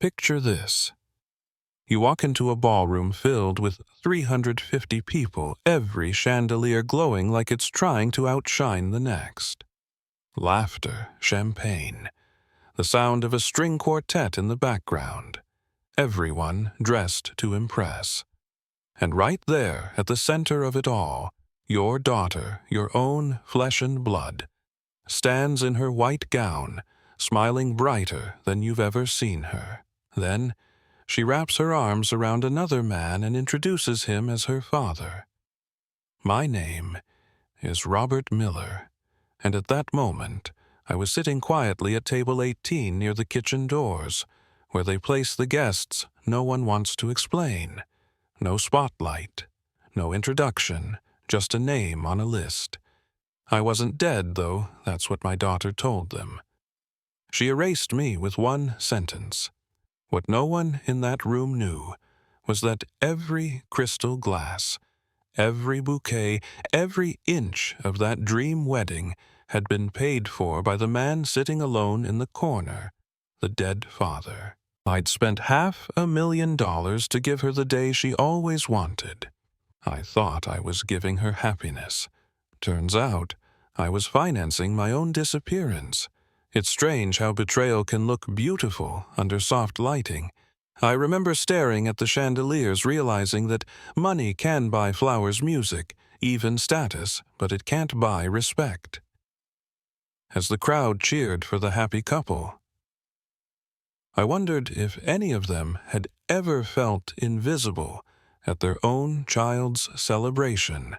Picture this. You walk into a ballroom filled with 350 people, every chandelier glowing like it's trying to outshine the next. Laughter, champagne, the sound of a string quartet in the background. Everyone dressed to impress. And right there, at the center of it all, your daughter, your own flesh and blood, stands in her white gown, smiling brighter than you've ever seen her. Then, she wraps her arms around another man and introduces him as her father. My name is Robert Miller, and at that moment, I was sitting quietly at table 18 near the kitchen doors, where they place the guests no one wants to explain. No spotlight, no introduction, just a name on a list. I wasn't dead, though, that's what my daughter told them. She erased me with one sentence. What no one in that room knew was that every crystal glass, every bouquet, every inch of that dream wedding had been paid for by the man sitting alone in the corner, the dead father. I'd spent $500,000 to give her the day she always wanted. I thought I was giving her happiness. Turns out, I was financing my own disappearance. It's strange how betrayal can look beautiful under soft lighting. I remember staring at the chandeliers, realizing that money can buy flowers music, even status, but it can't buy respect. As the crowd cheered for the happy couple, I wondered if any of them had ever felt invisible at their own child's celebration.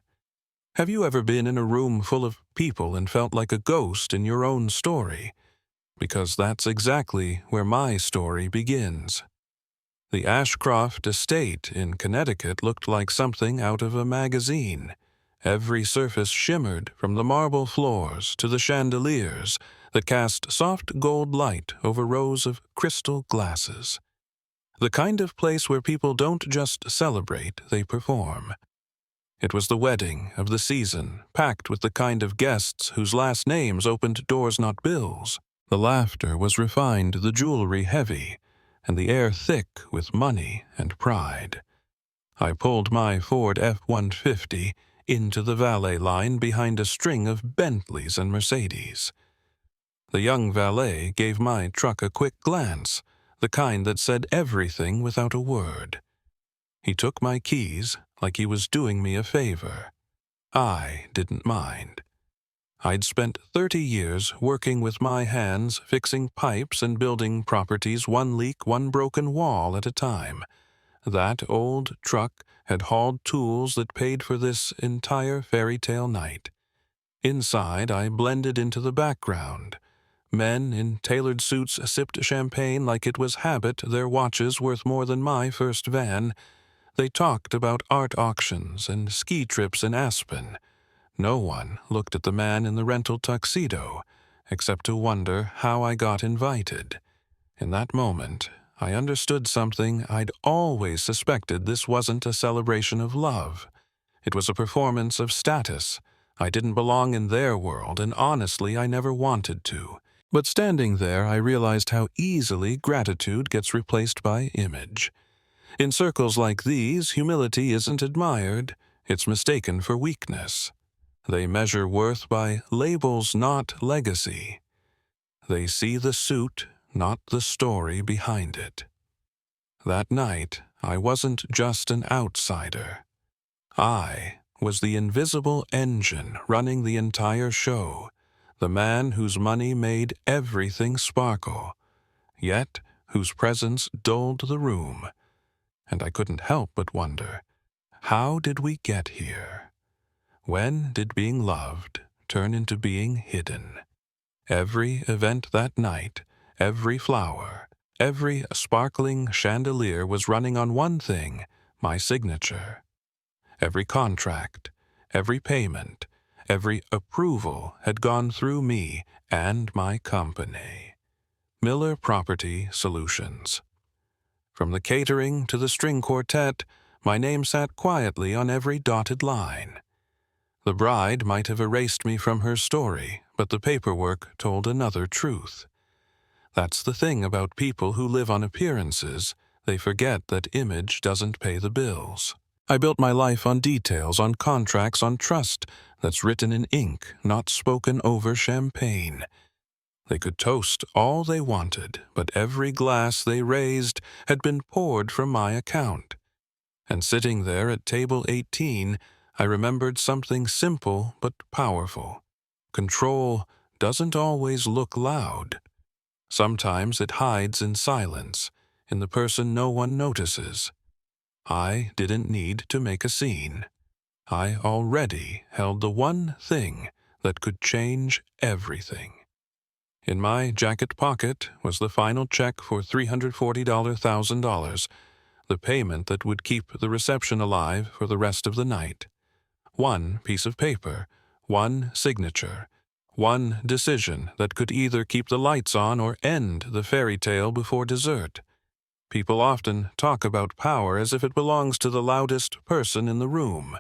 Have you ever been in a room full of people and felt like a ghost in your own story? Because that's exactly where my story begins. The Ashcroft estate in Connecticut looked like something out of a magazine. Every surface shimmered from the marble floors to the chandeliers that cast soft gold light over rows of crystal glasses. The kind of place where people don't just celebrate, they perform. It was the wedding of the season, packed with the kind of guests whose last names opened doors, not bills. The laughter was refined, the jewelry heavy, and the air thick with money and pride. I pulled my Ford F-150 into the valet line behind a string of Bentleys and Mercedes. The young valet gave my truck a quick glance, the kind that said everything without a word. He took my keys like he was doing me a favor. I didn't mind. I'd spent 30 years working with my hands, fixing pipes and building properties, one leak, one broken wall at a time. That old truck had hauled tools that paid for this entire fairy tale night. Inside, I blended into the background. Men in tailored suits sipped champagne like it was habit, their watches worth more than my first van. They talked about art auctions and ski trips in Aspen. No one looked at the man in the rental tuxedo, except to wonder how I got invited. In that moment, I understood something I'd always suspected. This wasn't a celebration of love. It was a performance of status. I didn't belong in their world, and honestly, I never wanted to. But standing there, I realized how easily gratitude gets replaced by image. In circles like these, humility isn't admired, it's mistaken for weakness. They measure worth by labels, not legacy. They see the suit, not the story behind it. That night, I wasn't just an outsider. I was the invisible engine running the entire show, the man whose money made everything sparkle, yet whose presence dulled the room. And I couldn't help but wonder, how did we get here? When did being loved turn into being hidden? Every event that night, every flower, every sparkling chandelier was running on one thing, my signature. Every contract, every payment, every approval had gone through me and my company. Miller Property Solutions. From the catering to the string quartet, my name sat quietly on every dotted line. The bride might have erased me from her story, but the paperwork told another truth. That's the thing about people who live on appearances. They forget that image doesn't pay the bills. I built my life on details, on contracts, on trust that's written in ink, not spoken over champagne. They could toast all they wanted, but every glass they raised had been poured from my account. And sitting there at table 18, I remembered something simple but powerful. Control doesn't always look loud. Sometimes it hides in silence, in the person no one notices. I didn't need to make a scene. I already held the one thing that could change everything. In my jacket pocket was the final check for $340,000, the payment that would keep the reception alive for the rest of the night. One piece of paper, one signature, one decision that could either keep the lights on or end the fairy tale before dessert. People often talk about power as if it belongs to the loudest person in the room.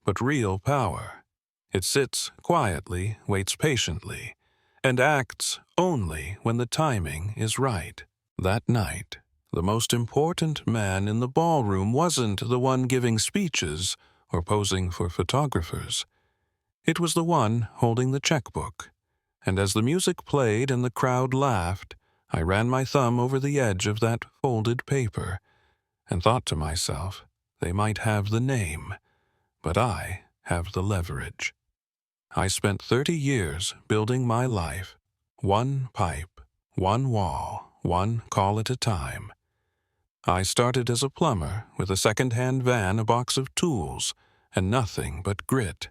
But real power, it sits quietly, waits patiently, and acts only when the timing is right. That night, the most important man in the ballroom wasn't the one giving speeches or posing for photographers. It was the one holding the checkbook. And as the music played and the crowd laughed, I ran my thumb over the edge of that folded paper and thought to myself, they might have the name, but I have the leverage. I spent 30 years building my life, one pipe, one wall, one call at a time. I started as a plumber with a second-hand van, a box of tools, and nothing but grit.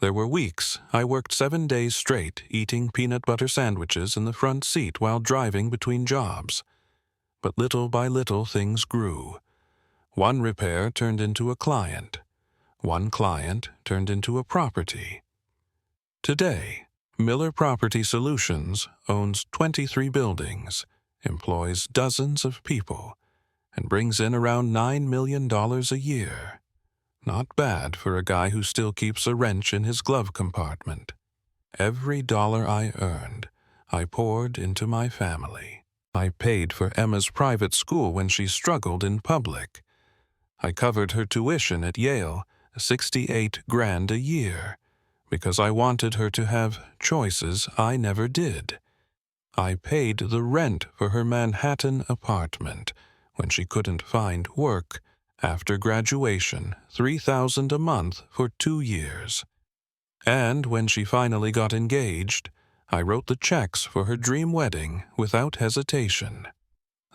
There were weeks I worked 7 days straight, eating peanut butter sandwiches in the front seat while driving between jobs. But little by little things grew. One repair turned into a client. One client turned into a property. Today, Miller Property Solutions owns 23 buildings, employs dozens of people, and brings in around $9 million a year. Not bad for a guy who still keeps a wrench in his glove compartment. Every dollar I earned, I poured into my family. I paid for Emma's private school when she struggled in public. I covered her tuition at Yale, $68,000 a year, because I wanted her to have choices I never did. I paid the rent for her Manhattan apartment when she couldn't find work. After graduation, $3,000 a month for 2 years. And when she finally got engaged, I wrote the checks for her dream wedding without hesitation.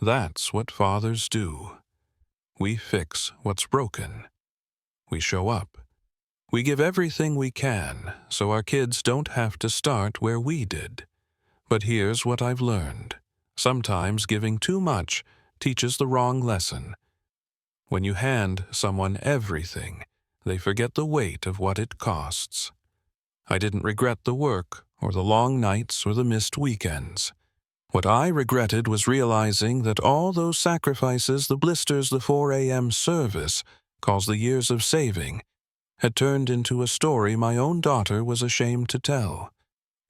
That's what fathers do. We fix what's broken. We show up. We give everything we can so our kids don't have to start where we did. But here's what I've learned. Sometimes giving too much teaches the wrong lesson. When you hand someone everything, they forget the weight of what it costs. I didn't regret the work, or the long nights, or the missed weekends. What I regretted was realizing that all those sacrifices, the blisters, the 4 a.m. service, calls the years of saving, had turned into a story my own daughter was ashamed to tell,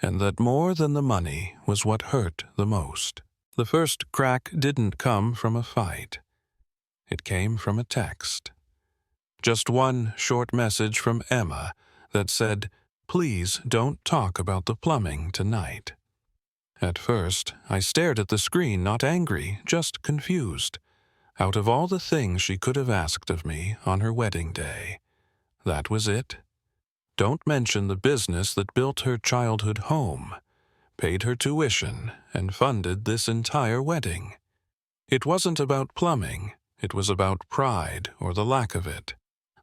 and that more than the money was what hurt the most. The first crack didn't come from a fight. It came from a text. Just one short message from Emma that said, "Please don't talk about the plumbing tonight." At first, I stared at the screen, not angry, just confused. Out of all the things she could have asked of me on her wedding day, that was it. Don't mention the business that built her childhood home, paid her tuition, and funded this entire wedding. It wasn't about plumbing. It was about pride, or the lack of it.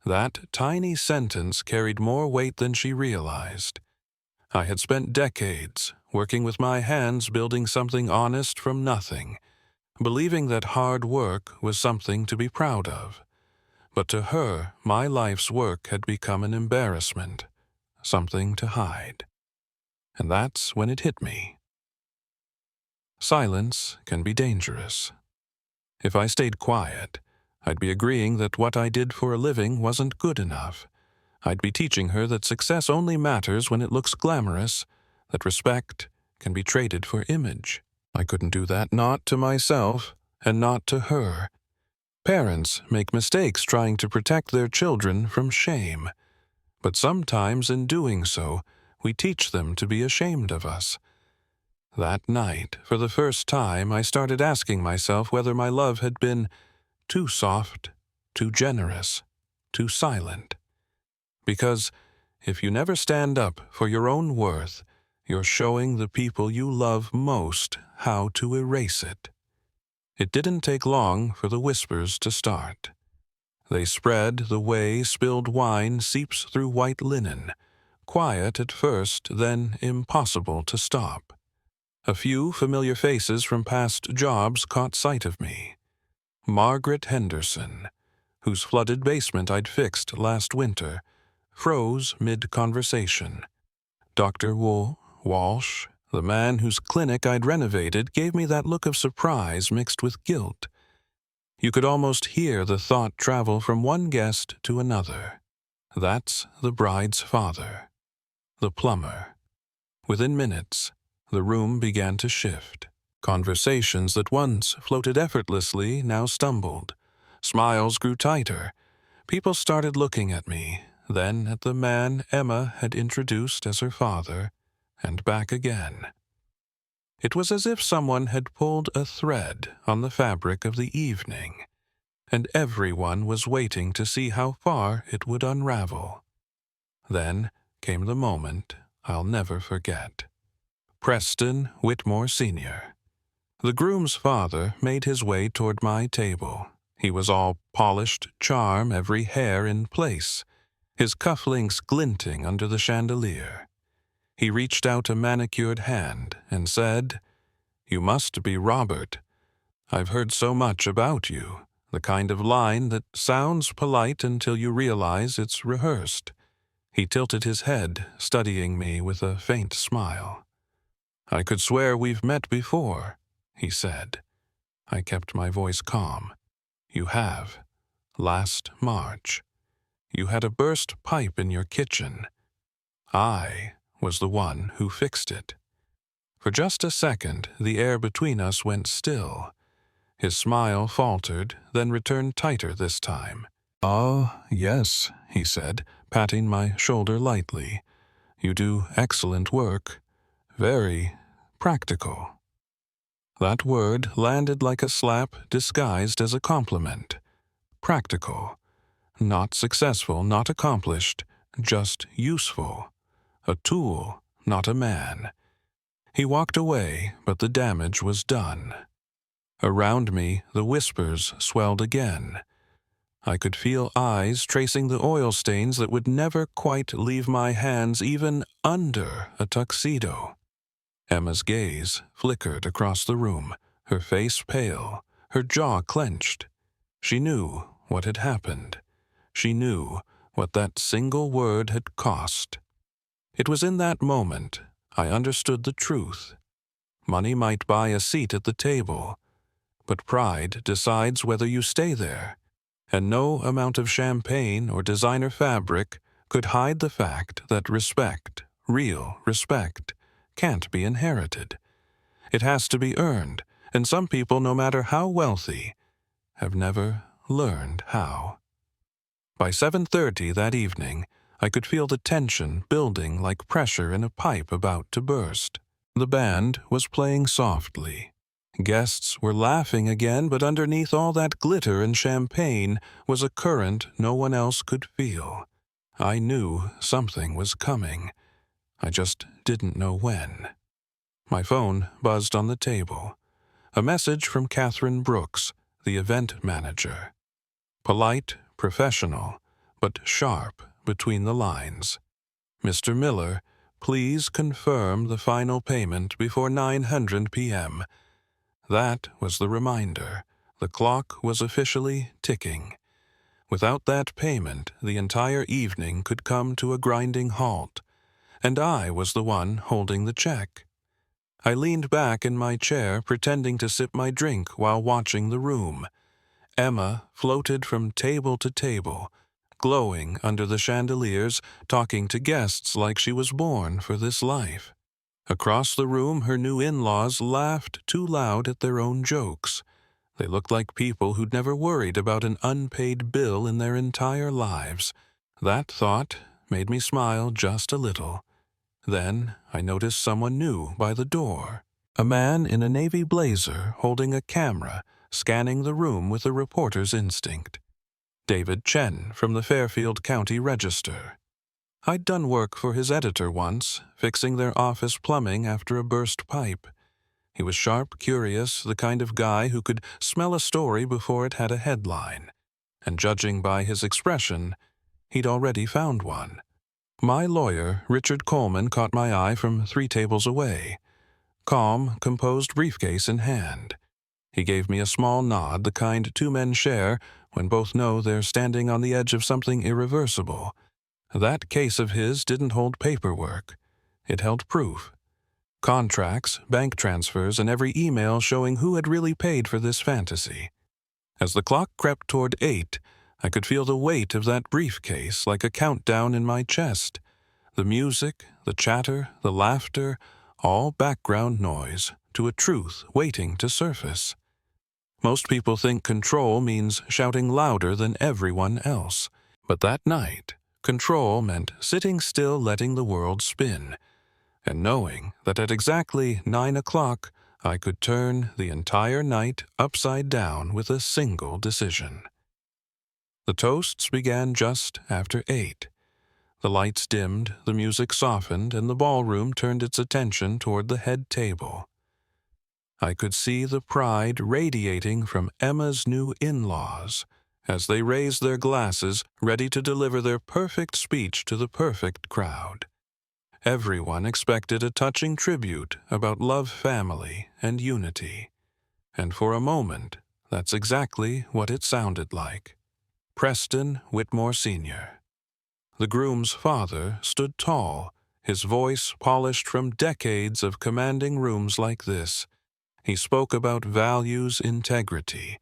That tiny sentence carried more weight than she realized. I had spent decades working with my hands building something honest from nothing, believing that hard work was something to be proud of. But to her, my life's work had become an embarrassment, something to hide. And that's when it hit me. Silence can be dangerous. If I stayed quiet, I'd be agreeing that what I did for a living wasn't good enough. I'd be teaching her that success only matters when it looks glamorous, that respect can be traded for image. I couldn't do that, not to myself, and not to her. Parents make mistakes trying to protect their children from shame, but sometimes in doing so, we teach them to be ashamed of us. That night, for the first time, I started asking myself whether my love had been too soft, too generous, too silent. Because if you never stand up for your own worth, you're showing the people you love most how to erase it. It didn't take long for the whispers to start. They spread the way spilled wine seeps through white linen, quiet at first, then impossible to stop. A few familiar faces from past jobs caught sight of me. Margaret Henderson, whose flooded basement I'd fixed last winter, froze mid-conversation. Dr. Walsh, the man whose clinic I'd renovated, gave me that look of surprise mixed with guilt. You could almost hear the thought travel from one guest to another. That's the bride's father, the plumber. Within minutes, the room began to shift. Conversations that once floated effortlessly now stumbled. Smiles grew tighter. People started looking at me, then at the man Emma had introduced as her father, and back again. It was as if someone had pulled a thread on the fabric of the evening, and everyone was waiting to see how far it would unravel. Then came the moment I'll never forget. Preston Whitmore Sr. The groom's father made his way toward my table. He was all polished charm, every hair in place, his cufflinks glinting under the chandelier. He reached out a manicured hand and said, "You must be Robert. I've heard so much about you, the kind of line that sounds polite until you realize it's rehearsed." He tilted his head, studying me with a faint smile. "I could swear we've met before," he said. I kept my voice calm. "You have. Last March. You had a burst pipe in your kitchen. I was the one who fixed it." For just a second, the air between us went still. His smile faltered, then returned tighter this time. "Ah, yes," he said, patting my shoulder lightly. "You do excellent work. Very practical." That word landed like a slap disguised as a compliment. Practical. Not successful, not accomplished, just useful. A tool, not a man. He walked away, but the damage was done. Around me, the whispers swelled again. I could feel eyes tracing the oil stains that would never quite leave my hands even under a tuxedo. Emma's gaze flickered across the room, her face pale, her jaw clenched. She knew what had happened. She knew what that single word had cost. It was in that moment I understood the truth. Money might buy a seat at the table, but pride decides whether you stay there, and no amount of champagne or designer fabric could hide the fact that respect, real respect, can't be inherited. It has to be earned, and some people, no matter how wealthy, have never learned how. By 7:30 that evening, I could feel the tension building like pressure in a pipe about to burst. The band was playing softly. Guests were laughing again, but underneath all that glitter and champagne was a current no one else could feel. I knew something was coming. I just didn't know when. My phone buzzed on the table. A message from Catherine Brooks, the event manager. Polite, professional, but sharp between the lines. "Mr. Miller, please confirm the final payment before 900 p.m. That was the reminder. The clock was officially ticking. Without that payment, the entire evening could come to a grinding halt, and I was the one holding the check. I leaned back in my chair, pretending to sip my drink while watching the room. Emma floated from table to table, glowing under the chandeliers, talking to guests like she was born for this life. Across the room, her new in-laws laughed too loud at their own jokes. They looked like people who'd never worried about an unpaid bill in their entire lives. That thought made me smile just a little. Then I noticed someone new by the door. A man in a navy blazer holding a camera, scanning the room with a reporter's instinct. David Chen from the Fairfield County Register. I'd done work for his editor once, fixing their office plumbing after a burst pipe. He was sharp, curious, the kind of guy who could smell a story before it had a headline. And judging by his expression, he'd already found one. My lawyer, Richard Coleman, caught my eye from 3 tables away. Calm, composed briefcase in hand. He gave me a small nod, the kind 2 men share when both know they're standing on the edge of something irreversible. That case of his didn't hold paperwork. It held proof. Contracts, bank transfers, and every email showing who had really paid for this fantasy. As the clock crept toward 8, I could feel the weight of that briefcase like a countdown in my chest. The music, the chatter, the laughter, all background noise to a truth waiting to surface. Most people think control means shouting louder than everyone else. But that night, control meant sitting still, letting the world spin, and knowing that at exactly 9 o'clock, I could turn the entire night upside down with a single decision. The toasts began just after 8. The lights dimmed, the music softened, and the ballroom turned its attention toward the head table. I could see the pride radiating from Emma's new in-laws as they raised their glasses, ready to deliver their perfect speech to the perfect crowd. Everyone expected a touching tribute about love, family, and unity. And for a moment, that's exactly what it sounded like. Preston Whitmore Sr. The groom's father stood tall, his voice polished from decades of commanding rooms like this. He spoke about values, integrity,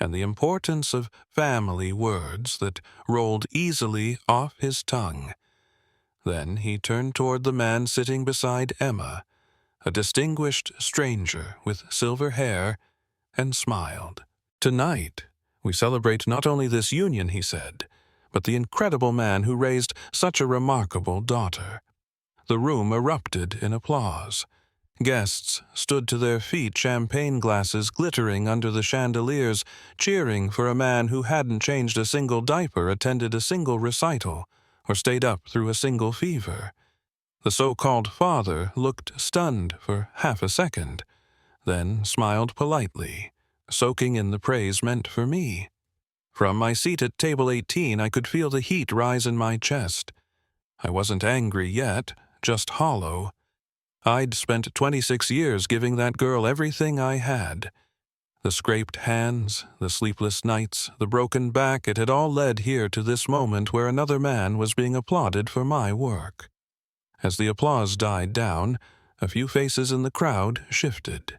and the importance of family words that rolled easily off his tongue. Then he turned toward the man sitting beside Emma, a distinguished stranger with silver hair, and smiled. "Tonight, we celebrate not only this union," he said, "but the incredible man who raised such a remarkable daughter." The room erupted in applause. Guests stood to their feet, champagne glasses glittering under the chandeliers, cheering for a man who hadn't changed a single diaper, attended a single recital, or stayed up through a single fever. The so-called father looked stunned for half a second, then smiled politely, soaking in the praise meant for me. From my seat at table 18, I could feel the heat rise in my chest. I wasn't angry yet, just hollow. I'd spent 26 years giving that girl everything I had. The scraped hands, the sleepless nights, the broken back, it had all led here to this moment where another man was being applauded for my work. As the applause died down, a few faces in the crowd shifted.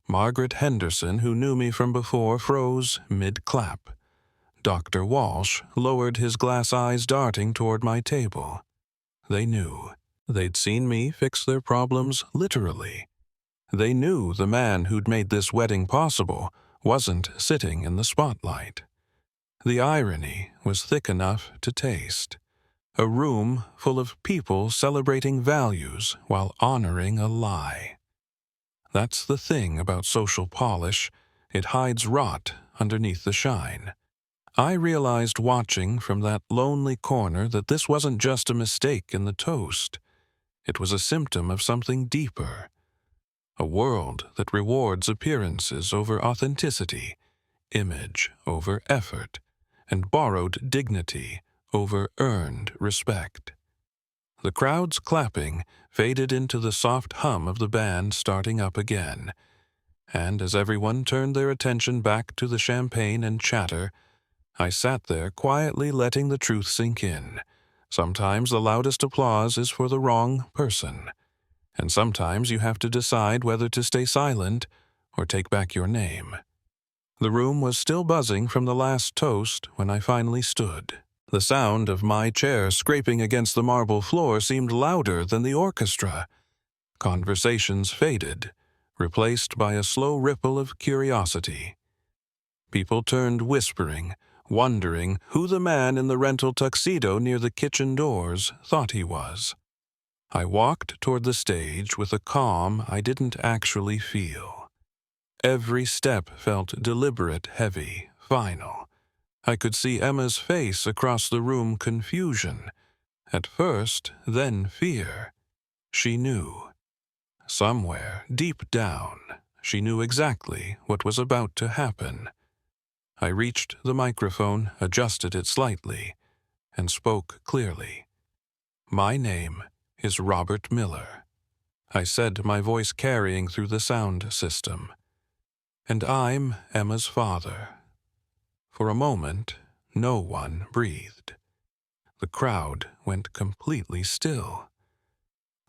Margaret Henderson, who knew me from before, froze mid-clap. Dr. Walsh lowered his glass eyes, darting toward my table. They knew. They'd seen me fix their problems literally. They knew the man who'd made this wedding possible wasn't sitting in the spotlight. The irony was thick enough to taste. A room full of people celebrating values while honoring a lie. That's the thing about social polish. It hides rot underneath the shine. I realized watching from that lonely corner that this wasn't just a mistake in the toast. It was a symptom of something deeper. A world that rewards appearances over authenticity, image over effort, and borrowed dignity over earned respect. The crowd's clapping faded into the soft hum of the band starting up again, and as everyone turned their attention back to the champagne and chatter, I sat there quietly letting the truth sink in. Sometimes the loudest applause is for the wrong person, and sometimes you have to decide whether to stay silent or take back your name. The room was still buzzing from the last toast when I finally stood. The sound of my chair scraping against the marble floor seemed louder than the orchestra. Conversations faded, replaced by a slow ripple of curiosity. People turned whispering, wondering who the man in the rental tuxedo near the kitchen doors thought he was. I walked toward the stage with a calm I didn't actually feel. Every step felt deliberate, heavy, final. I could see Emma's face across the room, confusion. At first, then fear. She knew. Somewhere, deep down, she knew exactly what was about to happen. I reached the microphone, adjusted it slightly, and spoke clearly. "My name is Robert Miller," I said, my voice carrying through the sound system. "And I'm Emma's father." For a moment, no one breathed. The crowd went completely still.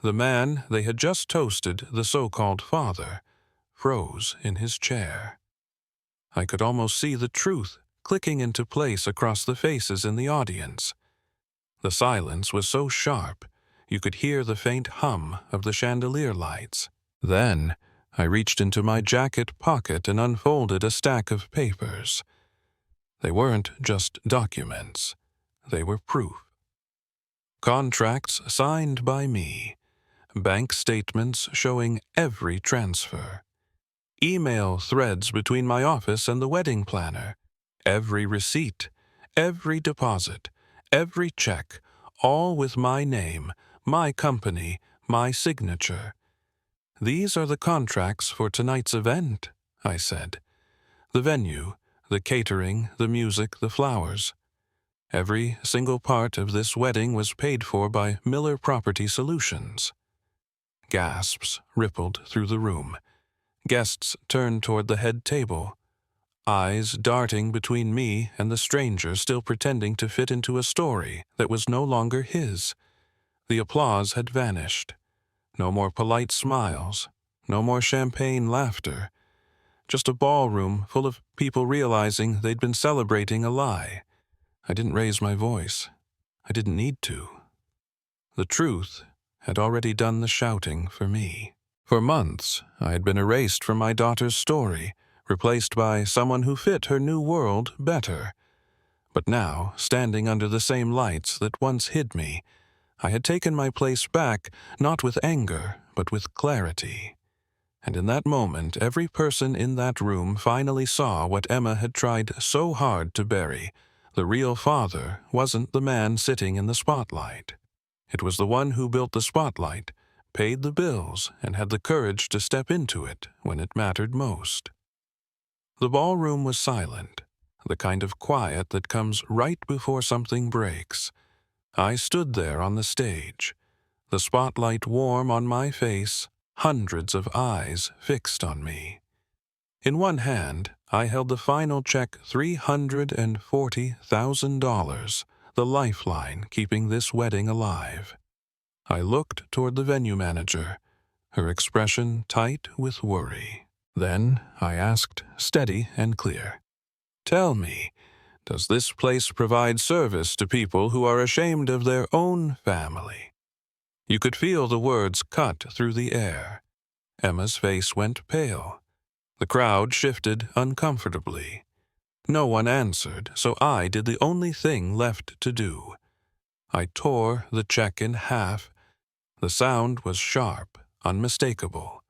The man they had just toasted, the so-called father, froze in his chair. I could almost see the truth clicking into place across the faces in the audience. The silence was so sharp, you could hear the faint hum of the chandelier lights. Then, I reached into my jacket pocket and unfolded a stack of papers. They weren't just documents. They were proof. Contracts signed by me. Bank statements showing every transfer. Email threads between my office and the wedding planner. Every receipt, every deposit, every check, all with my name, my company, my signature. "These are the contracts for tonight's event," I said. "The venue, the catering, the music, the flowers. Every single part of this wedding was paid for by Miller Property Solutions." Gasps rippled through the room. Guests turned toward the head table, eyes darting between me and the stranger still pretending to fit into a story that was no longer his. The applause had vanished. No more polite smiles, no more champagne laughter. Just a ballroom full of people realizing they'd been celebrating a lie. I didn't raise my voice. I didn't need to. The truth had already done the shouting for me. For months, I had been erased from my daughter's story, replaced by someone who fit her new world better. But now, standing under the same lights that once hid me, I had taken my place back, not with anger, but with clarity. And in that moment, every person in that room finally saw what Emma had tried so hard to bury. The real father wasn't the man sitting in the spotlight. It was the one who built the spotlight, paid the bills, and had the courage to step into it when it mattered most. The ballroom was silent, the kind of quiet that comes right before something breaks. I stood there on the stage, the spotlight warm on my face, hundreds of eyes fixed on me. In one hand, I held the final check, $340,000, the lifeline keeping this wedding alive. I looked toward the venue manager, her expression tight with worry. Then I asked, steady and clear, "Tell me, does this place provide service to people who are ashamed of their own family?" You could feel the words cut through the air. Emma's face went pale. The crowd shifted uncomfortably. No one answered, so I did the only thing left to do. I tore the check in half. The sound was sharp, unmistakable.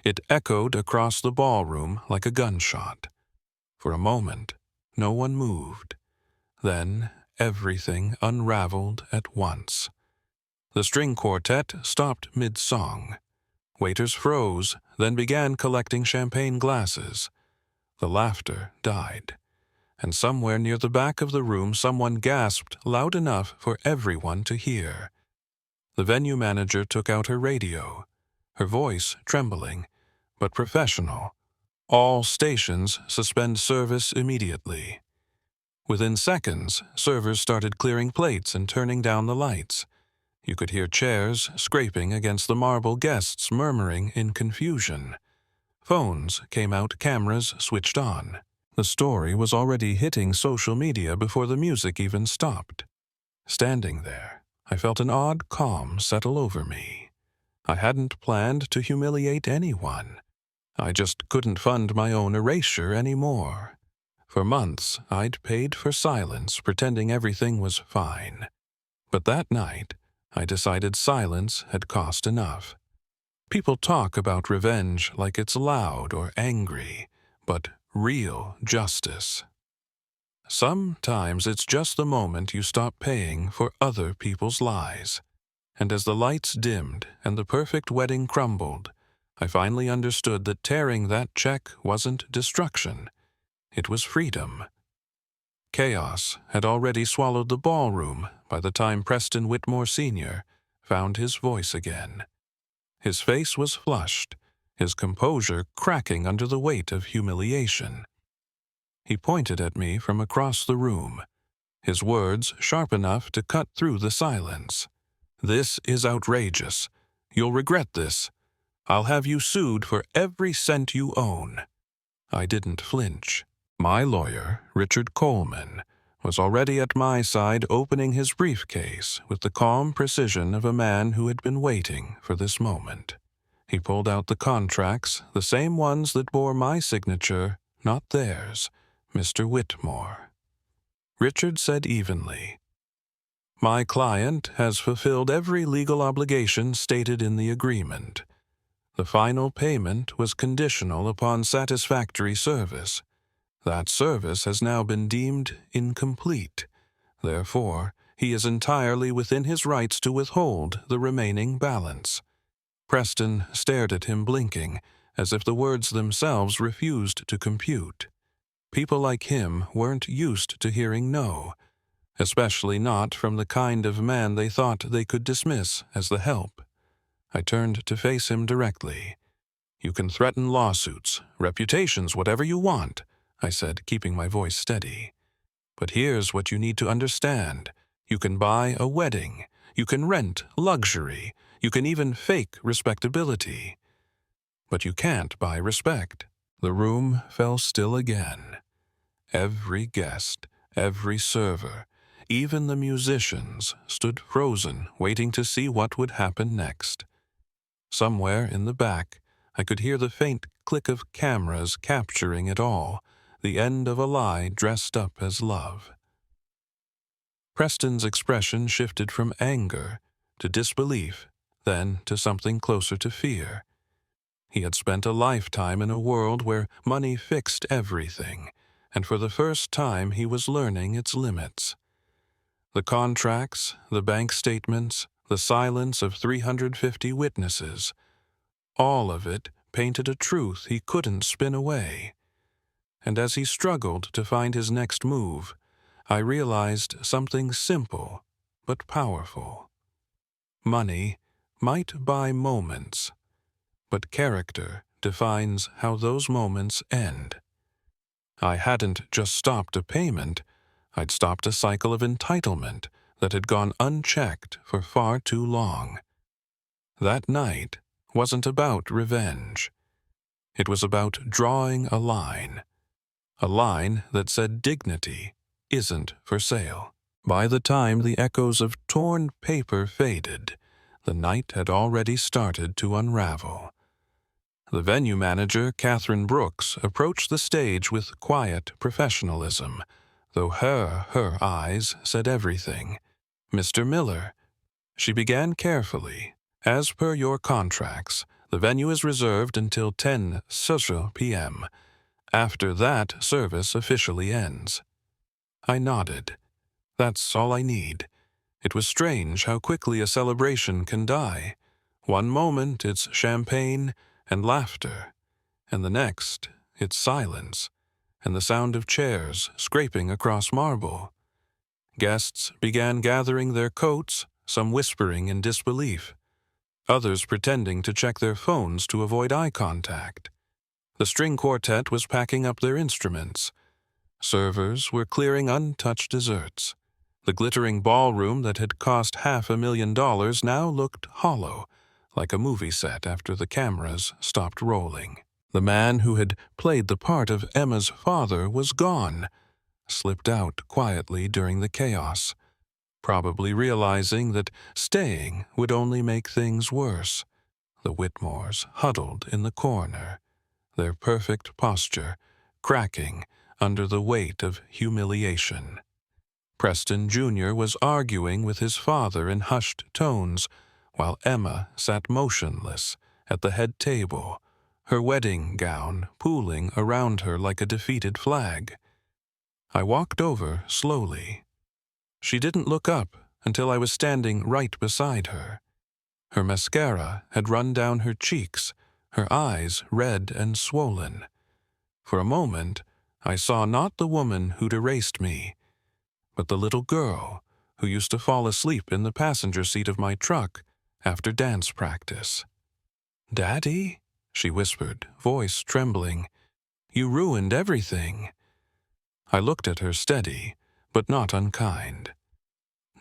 It echoed across the ballroom like a gunshot. For a moment, no one moved. Then everything unraveled at once. The string quartet stopped mid-song. Waiters froze, then began collecting champagne glasses. The laughter died, and somewhere near the back of the room someone gasped loud enough for everyone to hear. The venue manager took out her radio, her voice trembling, but professional. "All stations suspend service immediately." Within seconds, servers started clearing plates and turning down the lights. You could hear chairs scraping against the marble, guests murmuring in confusion. Phones came out, cameras switched on. The story was already hitting social media before the music even stopped. Standing there, I felt an odd calm settle over me. I hadn't planned to humiliate anyone. I just couldn't fund my own erasure anymore. For months, I'd paid for silence, pretending everything was fine. But that night, I decided silence had cost enough. People talk about revenge like it's loud or angry, but real justice. Sometimes it's just the moment you stop paying for other people's lies. And as the lights dimmed and the perfect wedding crumbled, I finally understood that tearing that check wasn't destruction. It was freedom. Chaos had already swallowed the ballroom by the time Preston Whitmore Sr. found his voice again. His face was flushed, his composure cracking under the weight of humiliation. He pointed at me from across the room, his words sharp enough to cut through the silence. "This is outrageous. You'll regret this. I'll have you sued for every cent you own." I didn't flinch. My lawyer, Richard Coleman, was already at my side opening his briefcase with the calm precision of a man who had been waiting for this moment. He pulled out the contracts, the same ones that bore my signature, not theirs, Mr. Whitmore. Richard said evenly, "My client has fulfilled every legal obligation stated in the agreement. The final payment was conditional upon satisfactory service. That service has now been deemed incomplete. Therefore, he is entirely within his rights to withhold the remaining balance." Preston stared at him blinking, as if the words themselves refused to compute. People like him weren't used to hearing no, especially not from the kind of man they thought they could dismiss as the help. I turned to face him directly. "You can threaten lawsuits, reputations, whatever you want," I said, keeping my voice steady. "But here's what you need to understand. You can buy a wedding. You can rent luxury. You can even fake respectability. But you can't buy respect." The room fell still again. Every guest, every server, even the musicians stood frozen, waiting to see what would happen next. Somewhere in the back, I could hear the faint click of cameras capturing it all, the end of a lie dressed up as love. Preston's expression shifted from anger to disbelief, then to something closer to fear. He had spent a lifetime in a world where money fixed everything, and for the first time he was learning its limits. The contracts, the bank statements, the silence of 350 witnesses, all of it painted a truth he couldn't spin away. And as he struggled to find his next move, I realized something simple but powerful. Money might buy moments, but character defines how those moments end. I hadn't just stopped a payment, I'd stopped a cycle of entitlement that had gone unchecked for far too long. That night wasn't about revenge. It was about drawing a line that said dignity isn't for sale. By the time the echoes of torn paper faded, the night had already started to unravel. The venue manager, Catherine Brooks, approached the stage with quiet professionalism, though her eyes said everything. "Mr. Miller," she began carefully, "as per your contracts, the venue is reserved until 10 p.m. After that, service officially ends." I nodded. That's all I need. It was strange how quickly a celebration can die. One moment it's champagne and laughter, and the next it's silence and the sound of chairs scraping across marble. Guests began gathering their coats, some whispering in disbelief, others pretending to check their phones to avoid eye contact. The string quartet was packing up their instruments. Servers were clearing untouched desserts. The glittering ballroom that had cost $500,000 now looked hollow, like a movie set after the cameras stopped rolling. The man who had played the part of Emma's father was gone, slipped out quietly during the chaos, probably realizing that staying would only make things worse. The Whitmores huddled in the corner, their perfect posture cracking under the weight of humiliation. Preston Jr. was arguing with his father in hushed tones, while Emma sat motionless at the head table, her wedding gown pooling around her like a defeated flag. I walked over slowly. She didn't look up until I was standing right beside her. Her mascara had run down her cheeks, her eyes red and swollen. For a moment, I saw not the woman who'd erased me, but the little girl who used to fall asleep in the passenger seat of my truck after dance practice. "Daddy," she whispered, voice trembling, "you ruined everything." I looked at her steady, but not unkind.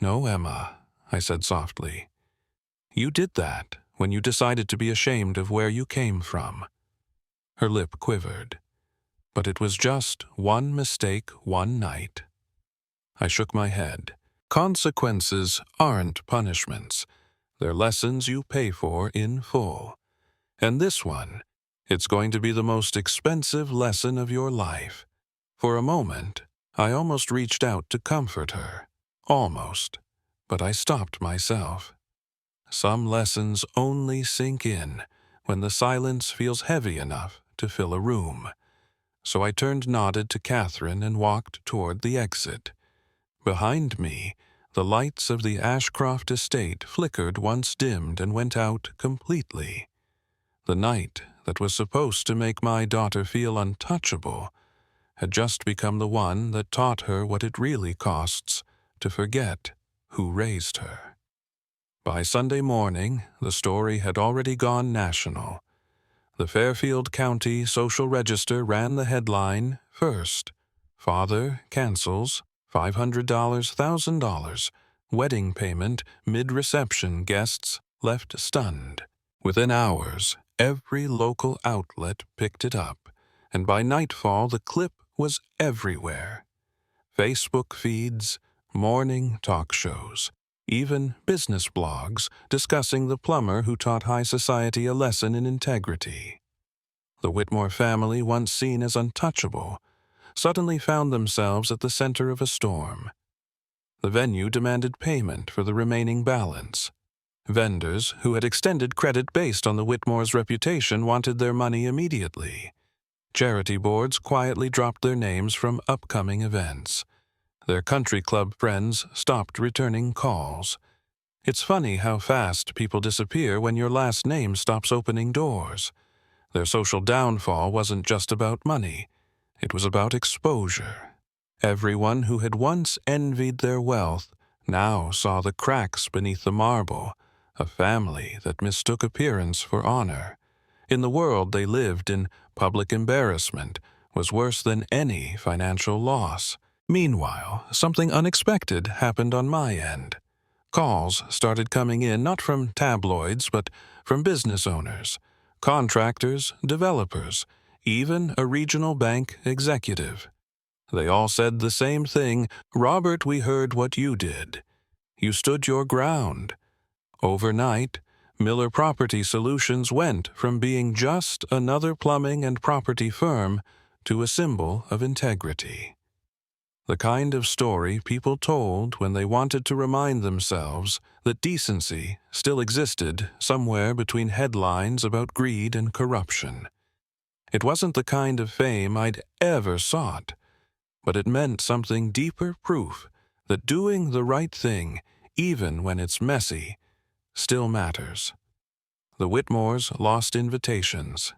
"No, Emma," I said softly. "You did that when you decided to be ashamed of where you came from." Her lip quivered. "But it was just one mistake one night." I shook my head. "Consequences aren't punishments. They're lessons you pay for in full. And this one, it's going to be the most expensive lesson of your life." For a moment, I almost reached out to comfort her. Almost. But I stopped myself. Some lessons only sink in when the silence feels heavy enough to fill a room. So I nodded to Catherine and walked toward the exit. Behind me, the lights of the Ashcroft estate flickered once dimmed and went out completely. The night that was supposed to make my daughter feel untouchable had just become the one that taught her what it really costs to forget who raised her. By Sunday morning, the story had already gone national. The Fairfield County Social Register ran the headline first: "Father cancels $500, $1,000. Wedding payment mid-reception, guests left stunned." Within hours, every local outlet picked it up, and by nightfall the clip was everywhere. Facebook feeds, morning talk shows, even business blogs discussing the plumber who taught high society a lesson in integrity. The Whitmore family, once seen as untouchable, suddenly found themselves at the center of a storm. The venue demanded payment for the remaining balance. Vendors who had extended credit based on the Whitmore's reputation wanted their money immediately. Charity boards quietly dropped their names from upcoming events. Their country club friends stopped returning calls. It's funny how fast people disappear when your last name stops opening doors. Their social downfall wasn't just about money. It was about exposure. Everyone who had once envied their wealth now saw the cracks beneath the marble, a family that mistook appearance for honor. In the world they lived in, public embarrassment was worse than any financial loss. Meanwhile, something unexpected happened on my end. Calls started coming in not from tabloids, but from business owners, contractors, developers, even a regional bank executive. They all said the same thing: "Robert, we heard what you did. You stood your ground." Overnight, Miller Property Solutions went from being just another plumbing and property firm to a symbol of integrity. The kind of story people told when they wanted to remind themselves that decency still existed somewhere between headlines about greed and corruption. It wasn't the kind of fame I'd ever sought, but it meant something deeper: proof that doing the right thing, even when it's messy, still matters. The Whitmores lost invitations.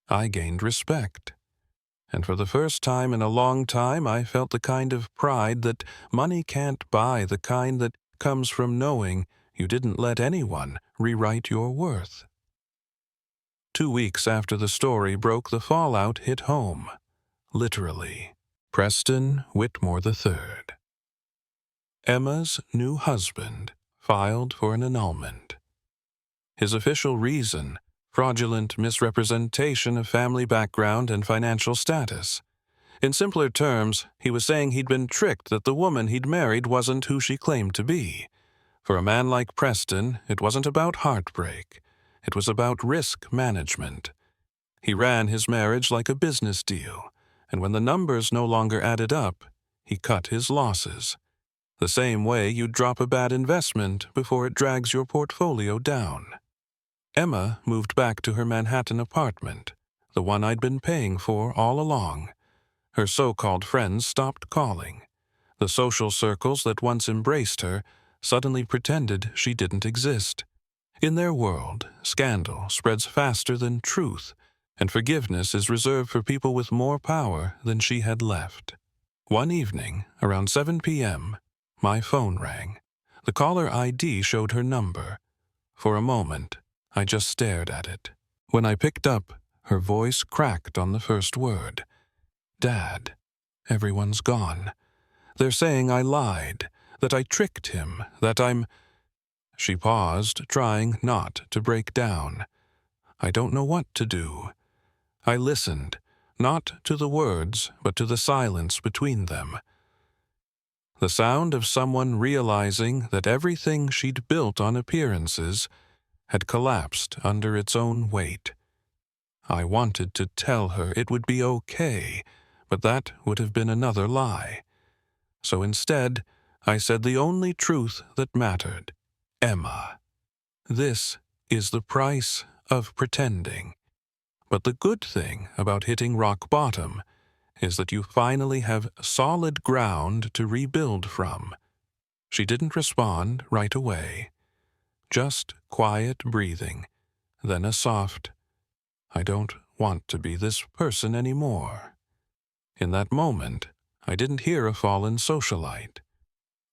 I gained respect. And for the first time in a long time, I felt the kind of pride that money can't buy, the kind that comes from knowing you didn't let anyone rewrite your worth. 2 weeks after the story broke, the fallout hit home. Literally. Preston Whitmore III. Emma's new husband filed for an annulment. His official reason: fraudulent misrepresentation of family background and financial status. In simpler terms, he was saying he'd been tricked, that the woman he'd married wasn't who she claimed to be. For a man like Preston, it wasn't about heartbreak. It was about risk management. He ran his marriage like a business deal, and when the numbers no longer added up, he cut his losses. The same way you'd drop a bad investment before it drags your portfolio down. Emma moved back to her Manhattan apartment, the one I'd been paying for all along. Her so-called friends stopped calling. The social circles that once embraced her suddenly pretended she didn't exist. In their world, scandal spreads faster than truth, and forgiveness is reserved for people with more power than she had left. One evening, around 7 p.m., my phone rang. The caller ID showed her number. For a moment, I just stared at it. When I picked up, her voice cracked on the first word. "Dad, everyone's gone. They're saying I lied, that I tricked him, that I'm—" She paused, trying not to break down. I don't know what to do. I listened, not to the words, but to the silence between them. The sound of someone realizing that everything she'd built on appearances had collapsed under its own weight. I wanted to tell her it would be okay, but that would have been another lie. So instead, I said the only truth that mattered. Emma, this is the price of pretending. But the good thing about hitting rock bottom is that you finally have solid ground to rebuild from. She didn't respond right away. Just quiet breathing, then a soft, "I don't want to be this person anymore." In that moment, I didn't hear a fallen socialite.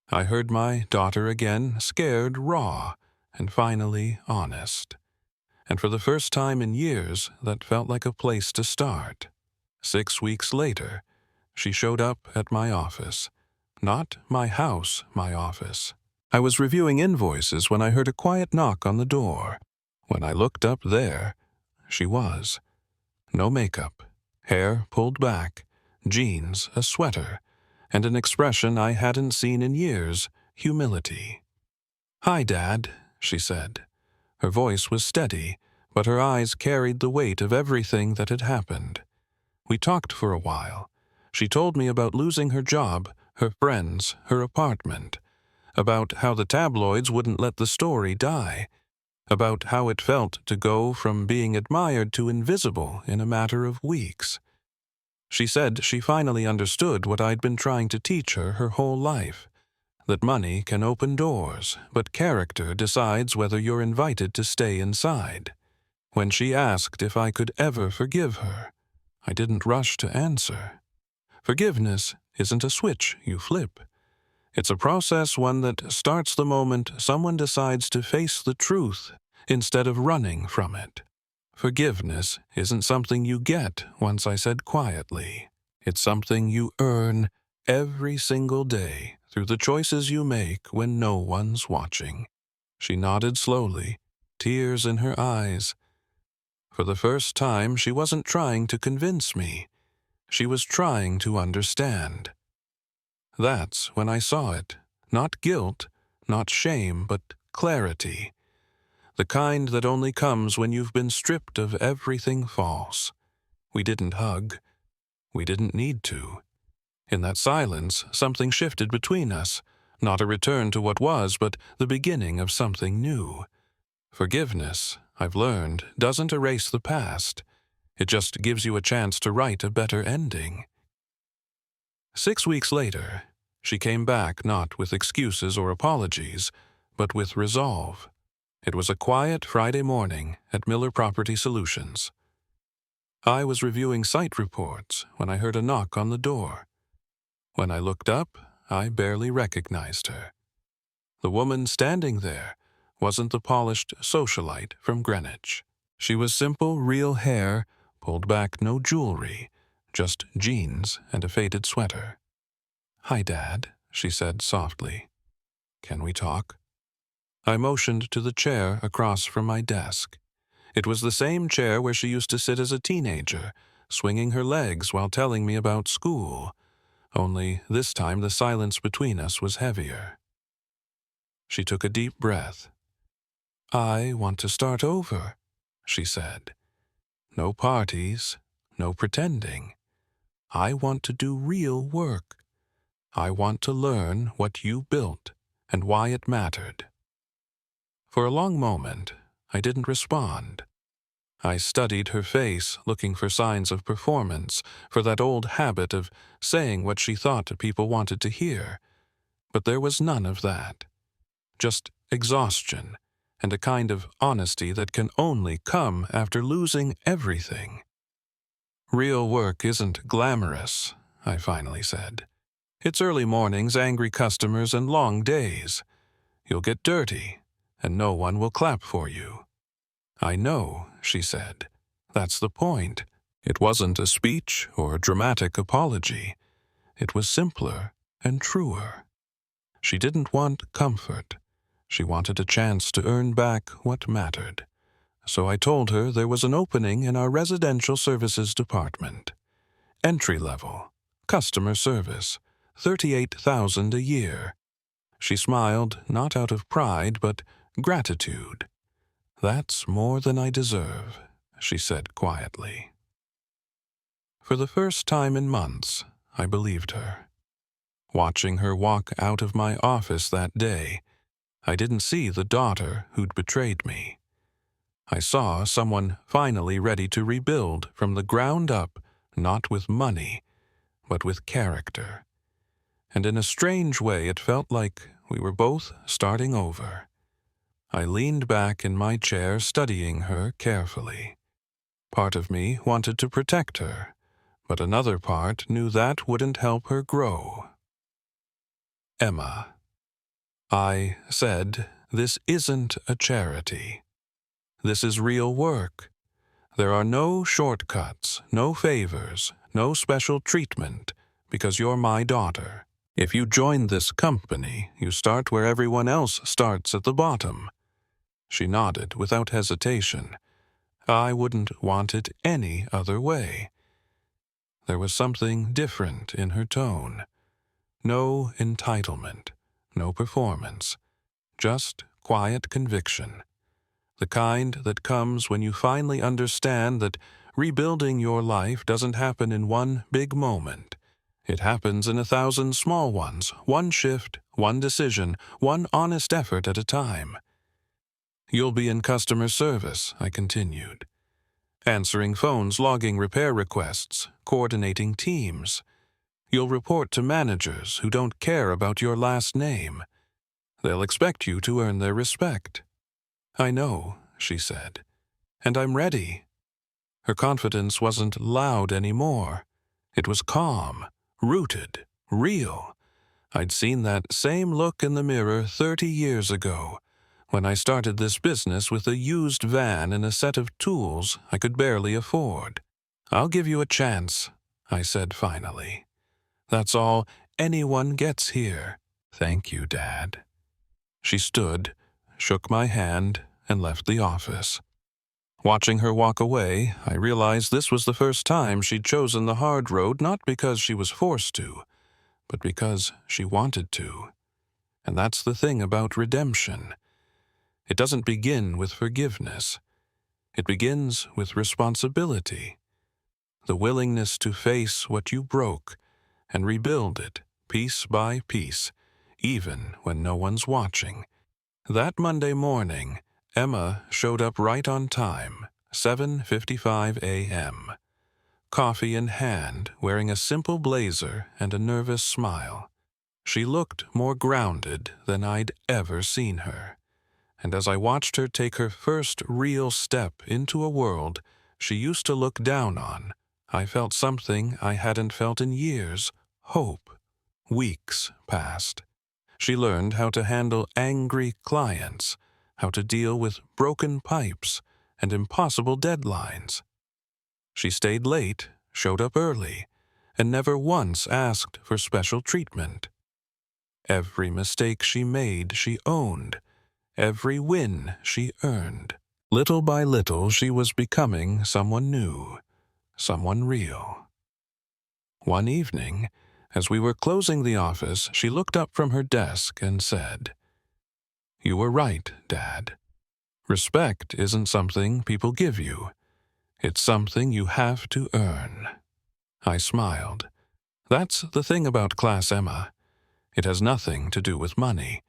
I heard my daughter again, scared, raw, and finally honest. And for the first time in years, that felt like a place to start. 6 weeks later, she showed up at my office. Not my house, my office. I was reviewing invoices when I heard a quiet knock on the door. When I looked up there, she was. No makeup, hair pulled back, jeans, a sweater, and an expression I hadn't seen in years, humility. "Hi, Dad," she said. Her voice was steady, but her eyes carried the weight of everything that had happened. We talked for a while. She told me about losing her job, her friends, her apartment, about how the tabloids wouldn't let the story die, about how it felt to go from being admired to invisible in a matter of weeks. She said she finally understood what I'd been trying to teach her whole life, that money can open doors, but character decides whether you're invited to stay inside. When she asked if I could ever forgive her, I didn't rush to answer. Forgiveness isn't a switch you flip. It's a process, one that starts the moment someone decides to face the truth instead of running from it. Forgiveness isn't something you get, once I said quietly. It's something you earn every single day through the choices you make when no one's watching. She nodded slowly, tears in her eyes. For the first time, she wasn't trying to convince me. She was trying to understand. That's when I saw it. Not guilt, not shame, but clarity. The kind that only comes when you've been stripped of everything false. We didn't hug. We didn't need to. In that silence, something shifted between us. Not a return to what was, but the beginning of something new. Forgiveness, I've learned, doesn't erase the past. It just gives you a chance to write a better ending. 6 weeks later, she came back not with excuses or apologies, but with resolve. It was a quiet Friday morning at Miller Property Solutions. I was reviewing site reports when I heard a knock on the door. When I looked up, I barely recognized her. The woman standing there wasn't the polished socialite from Greenwich. She was simple, real hair, pulled back, no jewelry, just jeans and a faded sweater. "Hi, Dad," she said softly. "Can we talk?" I motioned to the chair across from my desk. It was the same chair where she used to sit as a teenager, swinging her legs while telling me about school. Only this time the silence between us was heavier. She took a deep breath. "I want to start over," she said. No parties, no pretending. I want to do real work. I want to learn what you built and why it mattered. For a long moment, I didn't respond. I studied her face, looking for signs of performance, for that old habit of saying what she thought people wanted to hear. But there was none of that. Just exhaustion and a kind of honesty that can only come after losing everything. Real work isn't glamorous, I finally said. It's early mornings, angry customers, and long days. You'll get dirty, and no one will clap for you. I know, she said. That's the point. It wasn't a speech or a dramatic apology. It was simpler and truer. She didn't want comfort. She wanted a chance to earn back what mattered. So I told her there was an opening in our residential services department. Entry level, customer service, $38,000 a year. She smiled, not out of pride, but gratitude. That's more than I deserve, she said quietly. For the first time in months, I believed her. Watching her walk out of my office that day, I didn't see the daughter who'd betrayed me. I saw someone finally ready to rebuild from the ground up, not with money, but with character. And in a strange way, it felt like we were both starting over. I leaned back in my chair, studying her carefully. Part of me wanted to protect her, but another part knew that wouldn't help her grow. Emma. I said, this isn't a charity. This is real work. There are no shortcuts, no favors, no special treatment, because you're my daughter. If you join this company, you start where everyone else starts at the bottom. She nodded without hesitation. I wouldn't want it any other way. There was something different in her tone. No entitlement, no performance, just quiet conviction. The kind that comes when you finally understand that rebuilding your life doesn't happen in one big moment. It happens in 1,000 small ones, one shift, one decision, one honest effort at a time. You'll be in customer service, I continued. Answering phones, logging repair requests, coordinating teams. You'll report to managers who don't care about your last name. They'll expect you to earn their respect. I know, she said, and I'm ready. Her confidence wasn't loud anymore. It was calm, rooted, real. I'd seen that same look in the mirror 30 years ago, when I started this business with a used van and a set of tools I could barely afford. I'll give you a chance, I said finally. That's all anyone gets here. Thank you, Dad. She stood, shook my hand, and left the office. Watching her walk away, I realized this was the first time she'd chosen the hard road, not because she was forced to, but because she wanted to. And that's the thing about redemption. It doesn't begin with forgiveness. It begins with responsibility. The willingness to face what you broke and rebuild it piece by piece, even when no one's watching. That Monday morning, Emma showed up right on time, 7:55 a.m. Coffee in hand, wearing a simple blazer and a nervous smile. She looked more grounded than I'd ever seen her. And as I watched her take her first real step into a world she used to look down on, I felt something I hadn't felt in years, hope. Weeks passed. She learned how to handle angry clients, how to deal with broken pipes and impossible deadlines. She stayed late, showed up early, and never once asked for special treatment. Every mistake she made, she owned. Every win she earned. Little by little, she was becoming someone new, someone real. One evening, as we were closing the office, she looked up from her desk and said, "You were right, Dad. Respect isn't something people give you. It's something you have to earn. I smiled. That's the thing about Class Emma. It has nothing to do with money.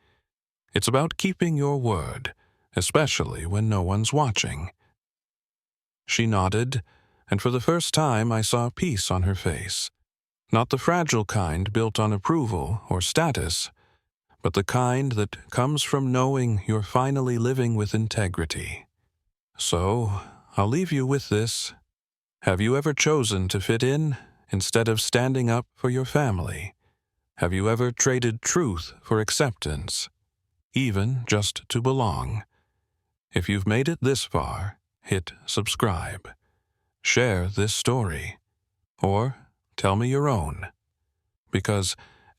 It's about keeping your word, especially when no one's watching. She nodded, and for the first time I saw peace on her face. Not the fragile kind built on approval or status, but the kind that comes from knowing you're finally living with integrity. So, I'll leave you with this. Have you ever chosen to fit in instead of standing up for your family? Have you ever traded truth for acceptance, even just to belong? If you've made it this far, hit subscribe. Share this story. Or tell me your own. Because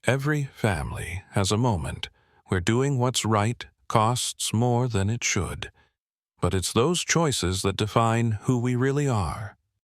every family has a moment where doing what's right costs more than it should. But it's those choices that define who we really are.